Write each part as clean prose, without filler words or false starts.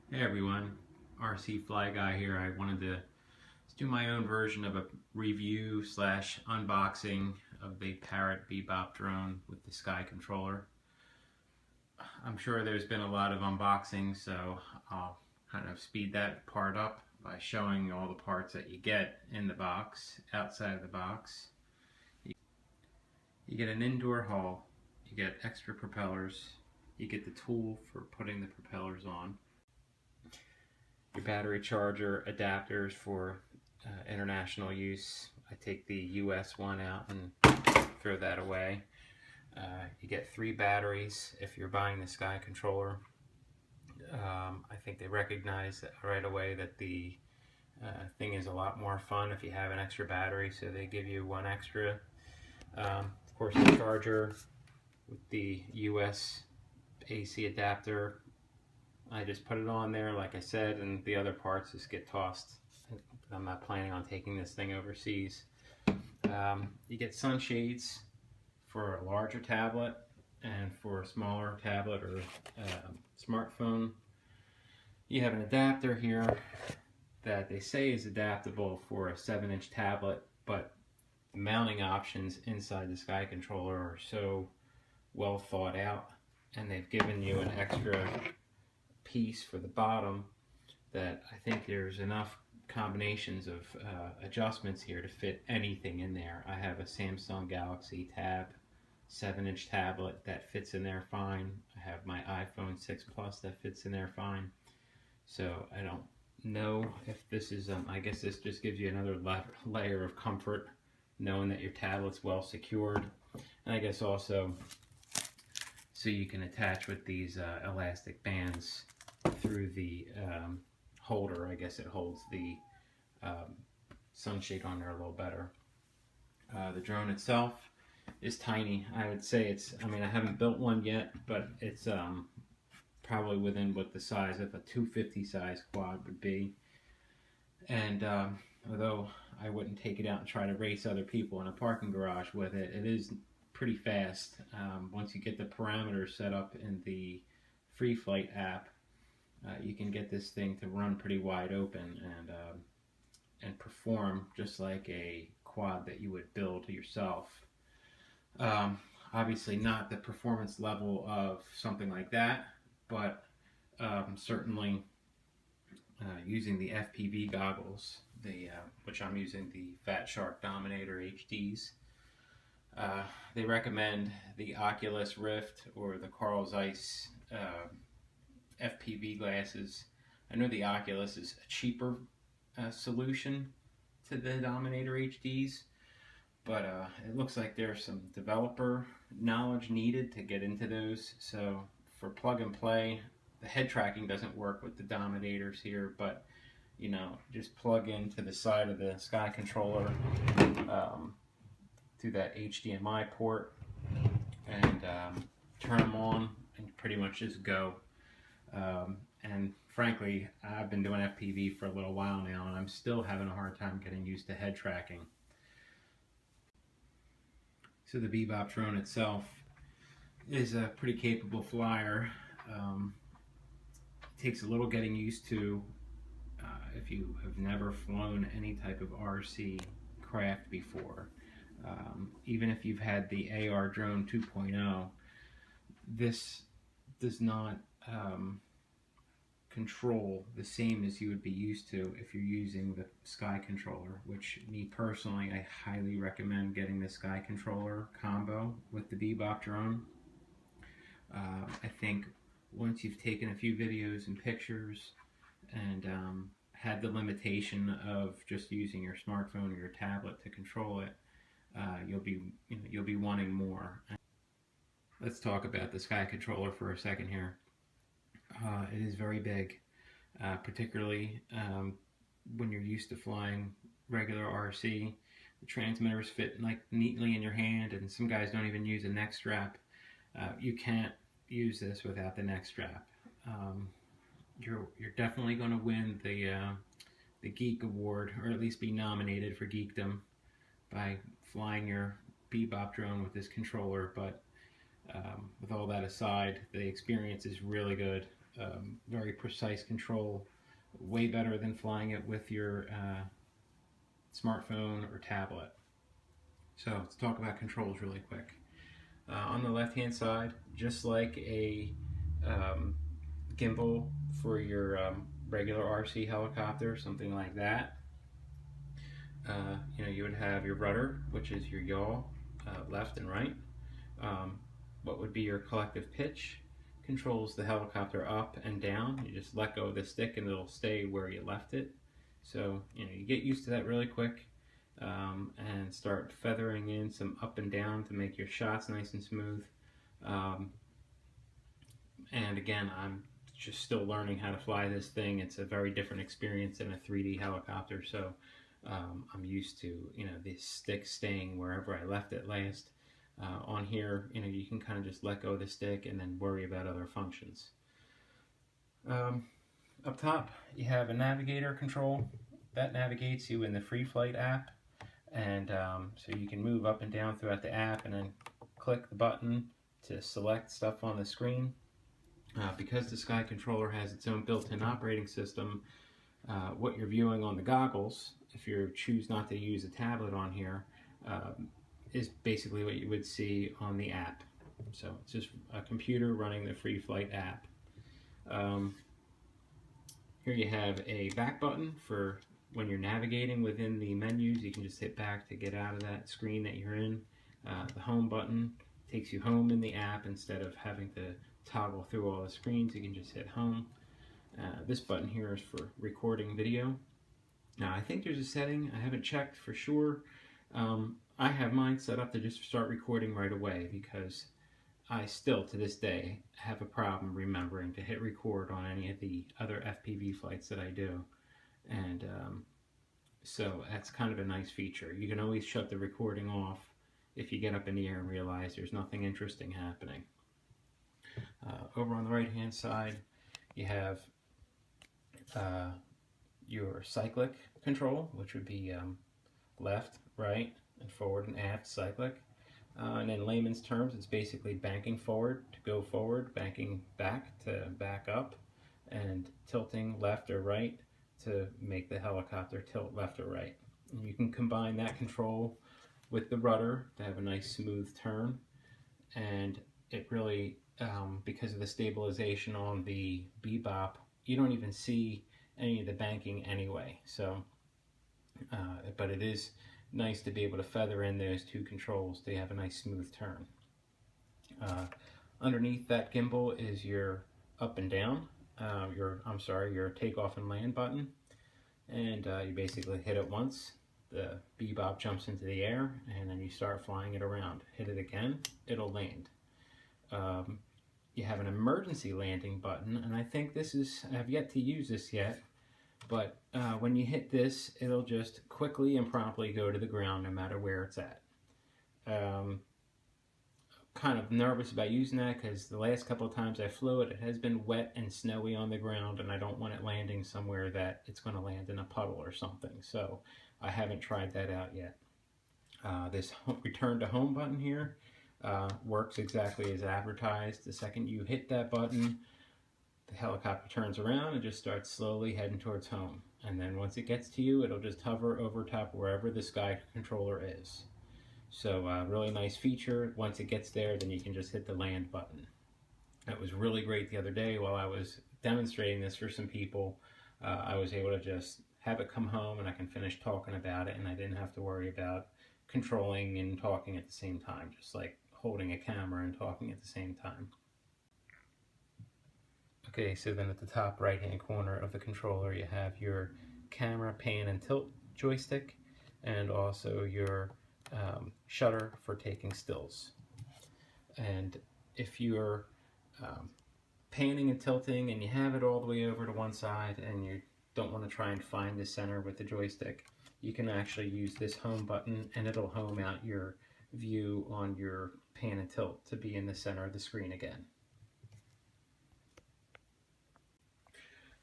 Hey everyone, RC Fly Guy here. I wanted to do my own version of a review slash unboxing of the Parrot Bebop drone with the Sky Controller. I'm sure there's been a lot of unboxings, so I'll kind of speed that part up by showing all the parts that you get in the box, outside of the box. You get an indoor hull, you get extra propellers, you get the tool for putting the propellers on, your battery charger adapters for international use. I take the US one out and throw that away. You get 3 batteries if you're buying the Sky Controller. I think they recognize right away that the thing is a lot more fun if you have an extra battery, so they give you 1 extra. Of course, the charger with the US AC adapter, I just put it on there like I said, and the other parts just get tossed. I'm not planning on taking this thing overseas. You get sunshades for a larger tablet and for a smaller tablet or smartphone. You have an adapter here that they say is adaptable for a 7-inch tablet, but the mounting options inside the Sky Controller are so well thought out, and they've given you an extra piece for the bottom that I think there's enough combinations of adjustments here to fit anything in there. I have a Samsung Galaxy Tab 7-inch tablet that fits in there fine. I have my iPhone 6 Plus that fits in there fine. So I don't know if this is, I guess this just gives you another layer of comfort knowing that your tablet's well secured. And I guess also so you can attach with these elastic bands through the holder. I guess it holds the sunshade on there a little better. The drone itself is tiny. I would say it's, I mean, I haven't built one yet, but it's probably within what the size of a 250 size quad would be. And although I wouldn't take it out and try to race other people in a parking garage with it, it is pretty fast. Once you get the parameters set up in the Free Flight app, you can get this thing to run pretty wide open and perform just like a quad that you would build yourself. Obviously not the performance level of something like that, but certainly using the FPV goggles, which I'm using the Fat Shark Dominator HDs. They recommend the Oculus Rift or the Carl Zeiss FPV glasses. I know the Oculus is a cheaper solution to the Dominator HDs, but it looks like there's some developer knowledge needed to get into those. So for plug and play, the head tracking doesn't work with the Dominators here, but you know, just plug into the side of the Sky Controller through that HDMI port and turn them on and pretty much just go. And frankly, I've been doing FPV for a little while now, and I'm still having a hard time getting used to head tracking. So the Bebop drone itself is a pretty capable flyer. It takes a little getting used to if you have never flown any type of RC craft before. Even if you've had the AR Drone 2.0, this does not control the same as you would be used to if you're using the Sky Controller, which me personally, I highly recommend getting the Sky Controller combo with the Bebop drone. I think once you've taken a few videos and pictures and had the limitation of just using your smartphone or your tablet to control it, you'll be wanting more. Let's talk about the Sky Controller for a second here. It is very big, particularly when you're used to flying regular RC. The transmitters fit like neatly in your hand, and some guys don't even use a neck strap. You can't use this without the neck strap. You're definitely going to win the Geek Award, or at least be nominated for geekdom by flying your Bebop drone with this controller. But with all that aside, the experience is really good. very precise control, way better than flying it with your smartphone or tablet. So let's talk about controls really quick. On the left hand side, just like a gimbal for your regular RC helicopter, something like that, you would have your rudder, which is your yaw, left and right. What would be your collective pitch controls the helicopter up and down. You just let go of the stick and it'll stay where you left it. So you get used to that really quick, and start feathering in some up and down to make your shots nice and smooth. And again, I'm just still learning how to fly this thing. It's a very different experience than a 3D helicopter, so I'm used to the stick staying wherever I left it last. On here, you can kind of just let go of the stick and then worry about other functions. Up top, you have a navigator control that navigates you in the FreeFlight app, and so you can move up and down throughout the app and then click the button to select stuff on the screen. Because the Sky Controller has its own built-in operating system, what you're viewing on the goggles, if you choose not to use a tablet on here, is basically what you would see on the app. So it's just a computer running the FreeFlight app. Here you have a back button for when you're navigating within the menus. You can just hit back to get out of that screen that you're in. The home button takes you home in the app instead of having to toggle through all the screens. You can just hit home. This button here is for recording video. Now I think there's a setting, I haven't checked for sure. I have mine set up to just start recording right away because I still to this day have a problem remembering to hit record on any of the other FPV flights that I do. And so that's kind of a nice feature. You can always shut the recording off if you get up in the air and realize there's nothing interesting happening. Over on the right hand side you have your cyclic control, which would be left, right, and forward and aft cyclic. And in layman's terms, it's basically banking forward to go forward, banking back to back up, and tilting left or right to make the helicopter tilt left or right. And you can combine that control with the rudder to have a nice smooth turn, and it really, because of the stabilization on the Bebop, you don't even see any of the banking anyway. So, but it is nice to be able to feather in those two controls to have a nice smooth turn. Underneath that gimbal is your up and down, your takeoff and land button, and you basically hit it once, the Bebop jumps into the air, and then you start flying it around. Hit it again, it'll land. You have an emergency landing button, and I think this is, I have yet to use this yet, but when you hit this, it'll just quickly and promptly go to the ground no matter where it's at. Kind of nervous about using that because the last couple of times I flew it, it has been wet and snowy on the ground, and I don't want it landing somewhere that it's going to land in a puddle or something. So I haven't tried that out yet. This return to home button here works exactly as advertised. The second you hit that button, the helicopter turns around and just starts slowly heading towards home. And then once it gets to you, it'll just hover over top wherever the Sky Controller is. So really nice feature. Once it gets there, then you can just hit the land button. That was really great the other day while I was demonstrating this for some people. I was able to just have it come home and I can finish talking about it, and I didn't have to worry about controlling and talking at the same time, just like holding a camera and talking at the same time. Okay, so then at the top right hand corner of the controller you have your camera pan and tilt joystick, and also your shutter for taking stills. And if you're panning and tilting and you have it all the way over to one side and you don't want to try and find the center with the joystick, you can actually use this home button and it'll home out your view on your pan and tilt to be in the center of the screen again.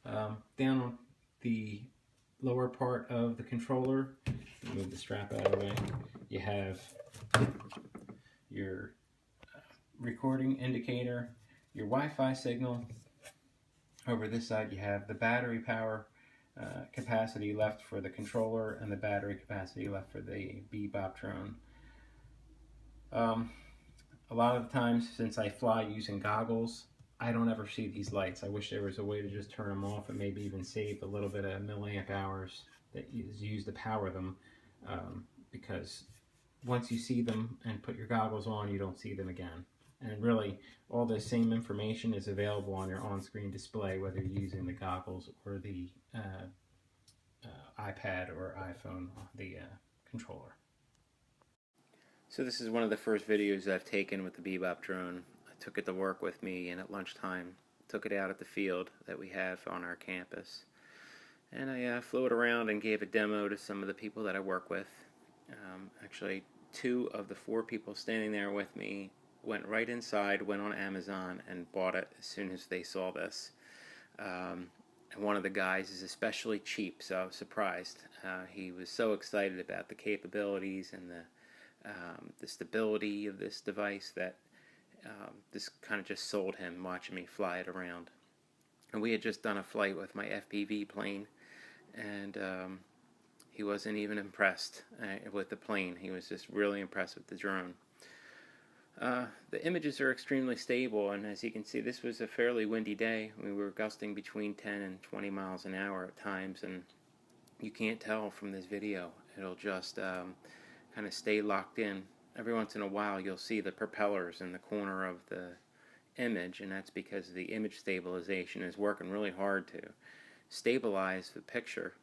Down on the lower part of the controller, move the strap out of the way, you have your recording indicator, your Wi-Fi signal, Over this side you have the battery power capacity left for the controller and the battery capacity left for the Bebop drone. A lot of the times, since I fly using goggles, I don't ever see these lights. I wish there was a way to just turn them off and maybe even save a little bit of milliamp hours that is used to power them, because once you see them and put your goggles on, you don't see them again. And really, all the same information is available on your on-screen display, whether you're using the goggles or the iPad or iPhone, the controller. So this is one of the first videos I've taken with the Bebop drone. I took it to work with me, and at lunchtime took it out at the field that we have on our campus. And I flew it around and gave a demo to some of the people that I work with. Actually, 2 of the 4 people standing there with me went right inside, went on Amazon, and bought it as soon as they saw this. And one of the guys is especially cheap, so I was surprised. He was so excited about the capabilities and the stability of this device that this kind of just sold him watching me fly it around. And we had just done a flight with my FPV plane, and he wasn't even impressed with the plane. He was just really impressed with the drone. The images are extremely stable, and as you can see, this was a fairly windy day. We were gusting between 10 and 20 miles an hour at times, and you can't tell from this video. It'll just kind of stay locked in. Every once in a while you'll see the propellers in the corner of the image, and that's because the image stabilization is working really hard to stabilize the picture.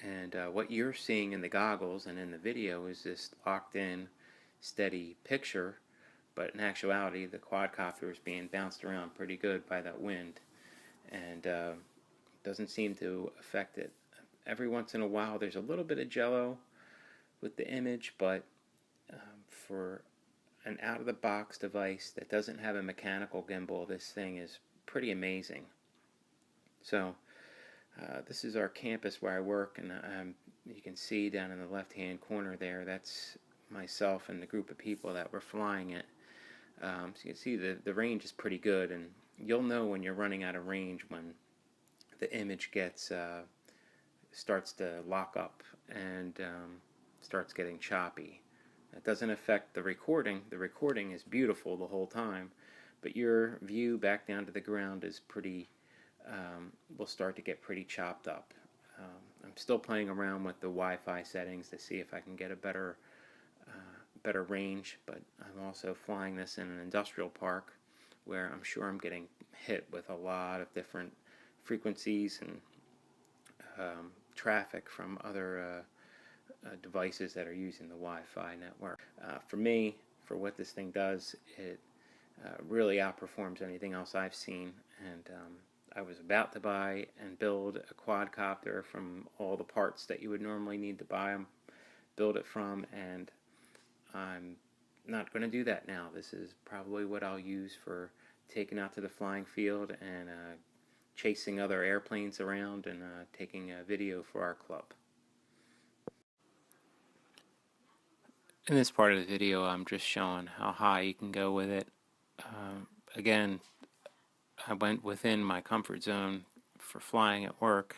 And what you're seeing in the goggles and in the video is this locked in, steady picture, but in actuality the quadcopter is being bounced around pretty good by that wind, and doesn't seem to affect it. Every once in a while there's a little bit of jello with the image, but for an out-of-the-box device that doesn't have a mechanical gimbal, this thing is pretty amazing. So this is our campus where I work, and you can see down in the left-hand corner there, that's myself and the group of people that were flying it. So you can see the range is pretty good, and you'll know when you're running out of range when the image gets starts to lock up and starts getting choppy. That doesn't affect the recording. The recording is beautiful the whole time, but your view back down to the ground is pretty, will start to get pretty chopped up. I'm still playing around with the Wi-Fi settings to see if I can get a better range, but I'm also flying this in an industrial park where I'm sure I'm getting hit with a lot of different frequencies and traffic from other devices that are using the Wi-Fi network. For me, for what this thing does, it really outperforms anything else I've seen, and I was about to buy and build a quadcopter from all the parts that you would normally need to buy them, build it from, and I'm not going to do that now. This is probably what I'll use for taking out to the flying field and chasing other airplanes around and taking a video for our club. In this part of the video, I'm just showing how high you can go with it. Again, I went within my comfort zone for flying at work.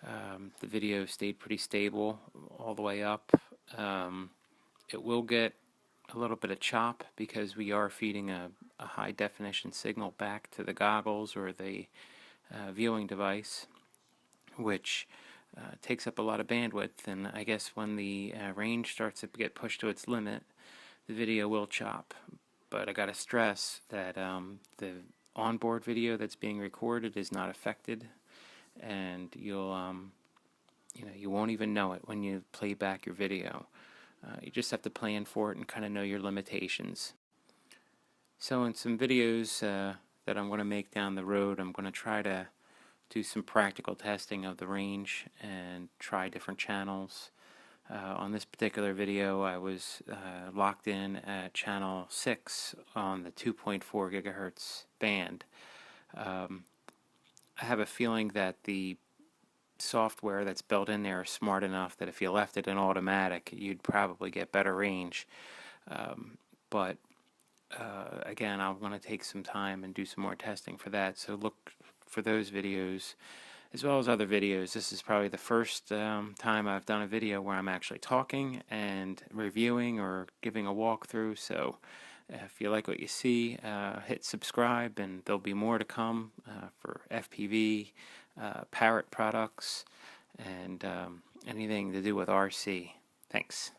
The video stayed pretty stable all the way up. It will get a little bit of chop because we are feeding a high definition signal back to the goggles or the viewing device, which takes up a lot of bandwidth, and I guess when the range starts to get pushed to its limit, the video will chop. But I gotta stress that the onboard video that's being recorded is not affected, and you'll you won't even know it when you play back your video. You just have to plan for it and kind of know your limitations. So in some videos that I'm going to make down the road, I'm going to try to do some practical testing of the range and try different channels. On this particular video, I was locked in at channel 6 on the 2.4 gigahertz band. I have a feeling that the software that's built in there is smart enough that if you left it in automatic, you'd probably get better range. But again, I'm going to take some time and do some more testing for that, so look for those videos as well as other videos. This is probably the first time I've done a video where I'm actually talking and reviewing or giving a walkthrough. So if you like what you see, hit subscribe, and there'll be more to come for FPV, Parrot products, and anything to do with RC. Thanks.